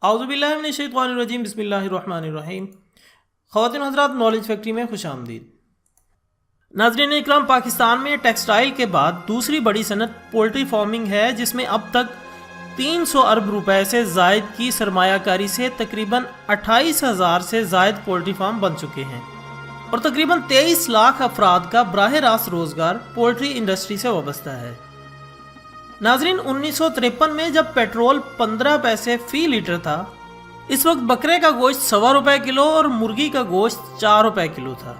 اعوذ باللہ من الشیطان الرجیم بسم اللہ الرحمن الرحیم۔ خواتین حضرات، نالج فیکٹری میں خوش آمدید۔ ناظرین اکرام، پاکستان میں ٹیکسٹائل کے بعد دوسری بڑی صنعت پولٹری فارمنگ ہے، جس میں اب تک 300 ارب روپے سے زائد کی سرمایہ کاری سے تقریباً 28,000 سے زائد پولٹری فارم بن چکے ہیں اور تقریباً 23 لاکھ افراد کا براہ راست روزگار پولٹری انڈسٹری سے وابستہ ہے۔ ناظرین، 1953 میں جب پیٹرول 15 پیسے فی لیٹر تھا، اس وقت بکرے کا گوشت 1.25 روپے کلو اور مرغی کا گوشت 4 روپے کلو تھا۔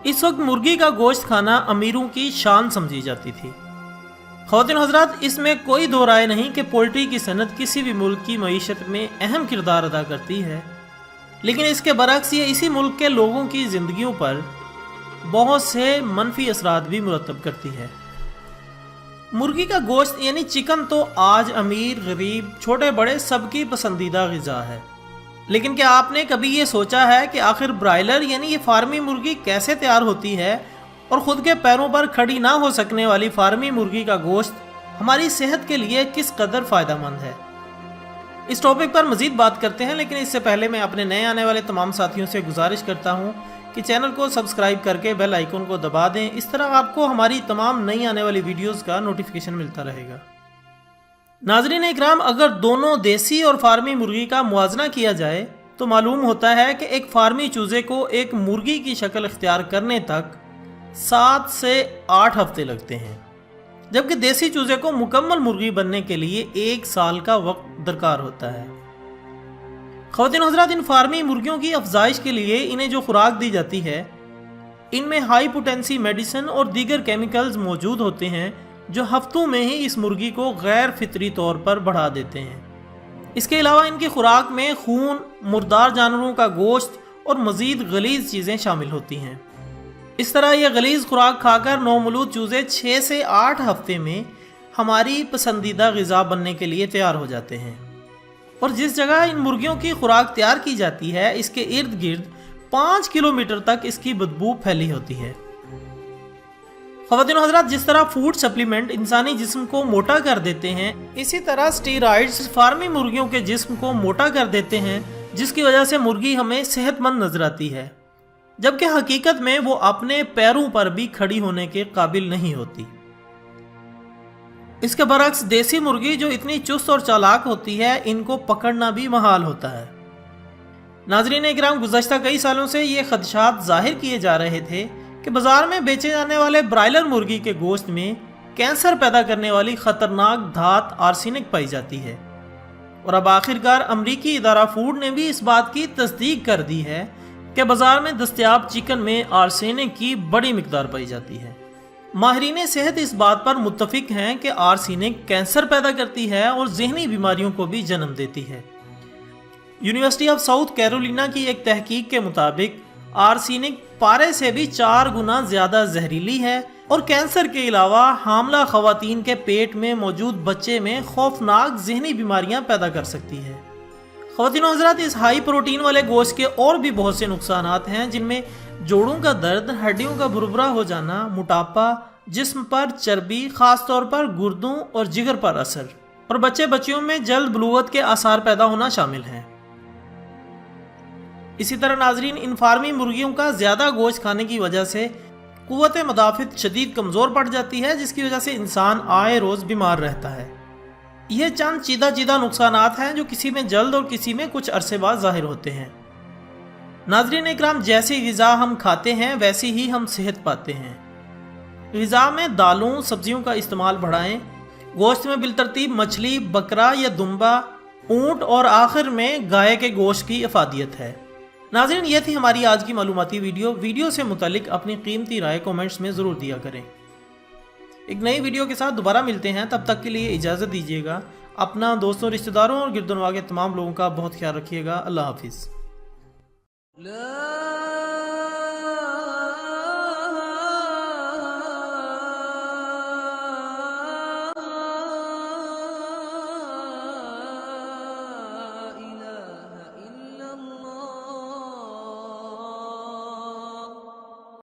اس وقت مرغی کا گوشت کھانا امیروں کی شان سمجھی جاتی تھی۔ خواتین حضرات، اس میں کوئی دو رائے نہیں کہ پولٹری کی صنعت کسی بھی ملک کی معیشت میں اہم کردار ادا کرتی ہے، لیکن اس کے برعکس یہ اسی ملک کے لوگوں کی زندگیوں پر بہت سے منفی اثرات بھی مرتب کرتی ہے۔ مرغی کا گوشت یعنی چکن تو آج امیر غریب چھوٹے بڑے سب کی پسندیدہ غذا ہے، لیکن کیا آپ نے کبھی یہ سوچا ہے کہ آخر برائلر یعنی یہ فارمی مرغی کیسے تیار ہوتی ہے، اور خود کے پیروں پر کھڑی نہ ہو سکنے والی فارمی مرغی کا گوشت ہماری صحت کے لیے کس قدر فائدہ مند ہے؟ اس ٹاپک پر مزید بات کرتے ہیں، لیکن اس سے پہلے میں اپنے نئے آنے والے تمام ساتھیوں سے گزارش کرتا ہوں کہ چینل کو سبسکرائب کر کے بیل آئیکن کو دبا دیں، اس طرح آپ کو ہماری تمام نئی آنے والی ویڈیوز کا نوٹیفیکیشن ملتا رہے گا۔ ناظرین اکرام، اگر دونوں دیسی اور فارمی مرغی کا موازنہ کیا جائے تو معلوم ہوتا ہے کہ ایک فارمی چوزے کو ایک مرغی کی شکل اختیار کرنے تک 7 سے 8 ہفتے لگتے ہیں، جبکہ دیسی چوزے کو مکمل مرغی بننے کے لیے 1 سال کا وقت درکار ہوتا ہے۔ خواتین حضرات، ان فارمی مرغیوں کی افزائش کے لیے انہیں جو خوراک دی جاتی ہے، ان میں ہائی پوٹینسی میڈیسن اور دیگر کیمیکلز موجود ہوتے ہیں جو ہفتوں میں ہی اس مرغی کو غیر فطری طور پر بڑھا دیتے ہیں۔ اس کے علاوہ ان کی خوراک میں خون، مردار جانوروں کا گوشت اور مزید غلیظ چیزیں شامل ہوتی ہیں۔ اس طرح یہ غلیظ خوراک کھا کر نومولود چوزے 6 سے 8 ہفتے میں ہماری پسندیدہ غذا بننے کے لیے تیار ہو جاتے ہیں، اور جس جگہ ان مرغیوں کی خوراک تیار کی جاتی ہے، اس کے ارد گرد 5 کلومیٹر تک اس کی بدبو پھیلی ہوتی ہے۔ خواتین حضرات، جس طرح فوڈ سپلیمنٹ انسانی جسم کو موٹا کر دیتے ہیں، اسی طرح سٹیرائڈز فارمی مرغیوں کے جسم کو موٹا کر دیتے ہیں، جس کی وجہ سے مرغی ہمیں صحت مند نظر آتی ہے، جبکہ حقیقت میں وہ اپنے پیروں پر بھی کھڑی ہونے کے قابل نہیں ہوتی۔ اس کے برعکس دیسی مرغی جو اتنی چست اور چالاک ہوتی ہے، ان کو پکڑنا بھی محال ہوتا ہے۔ ناظرین اکرام، گزشتہ کئی سالوں سے یہ خدشات ظاہر کیے جا رہے تھے کہ بازار میں بیچے جانے والے برائلر مرغی کے گوشت میں کینسر پیدا کرنے والی خطرناک دھات آرسینک پائی جاتی ہے، اور اب آخرکار امریکی ادارہ فوڈ نے بھی اس بات کی تصدیق کر دی ہے کہ بازار میں دستیاب چکن میں آرسینک کی بڑی مقدار پائی جاتی ہے۔ ماہرین صحت اس بات پر متفق ہیں کہ آرسینک کینسر پیدا کرتی ہے اور ذہنی بیماریوں کو بھی جنم دیتی ہے۔ یونیورسٹی آف ساؤتھ کیرولینا کی ایک تحقیق کے مطابق آرسینک پارے سے بھی 4 گنا زیادہ زہریلی ہے، اور کینسر کے علاوہ حاملہ خواتین کے پیٹ میں موجود بچے میں خوفناک ذہنی بیماریاں پیدا کر سکتی ہے۔ خواتین حضرات، اس ہائی پروٹین والے گوشت کے اور بھی بہت سے نقصانات ہیں، جن میں جوڑوں کا درد، ہڈیوں کا بھربھرا ہو جانا، موٹاپا، جسم پر چربی، خاص طور پر گردوں اور جگر پر اثر، اور بچے بچیوں میں جلد بلوغت کے آثار پیدا ہونا شامل ہیں۔ اسی طرح ناظرین، ان فارمی مرغیوں کا زیادہ گوشت کھانے کی وجہ سے قوت مدافعت شدید کمزور پڑ جاتی ہے، جس کی وجہ سے انسان آئے روز بیمار رہتا ہے۔ یہ چند چیدہ نقصانات ہیں جو کسی میں جلد اور کسی میں کچھ عرصے بعد ظاہر ہوتے ہیں۔ ناظرین اکرام، جیسی غذا ہم کھاتے ہیں ویسی ہی ہم صحت پاتے ہیں۔ غذا میں دالوں، سبزیوں کا استعمال بڑھائیں، گوشت میں بالترتیب مچھلی، بکرا یا دمبا، اونٹ، اور آخر میں گائے کے گوشت کی افادیت ہے۔ ناظرین، یہ تھی ہماری آج کی معلوماتی ویڈیو سے متعلق اپنی قیمتی رائے کومنٹس میں ضرور دیا کریں۔ ایک نئی ویڈیو کے ساتھ دوبارہ ملتے ہیں، تب تک کے لیے اجازت دیجیے گا۔ اپنا، دوستوں، رشتہ داروں اور گرد و نواح کے تمام لوگوں کا بہت خیال رکھیے گا۔ اللہ حافظ۔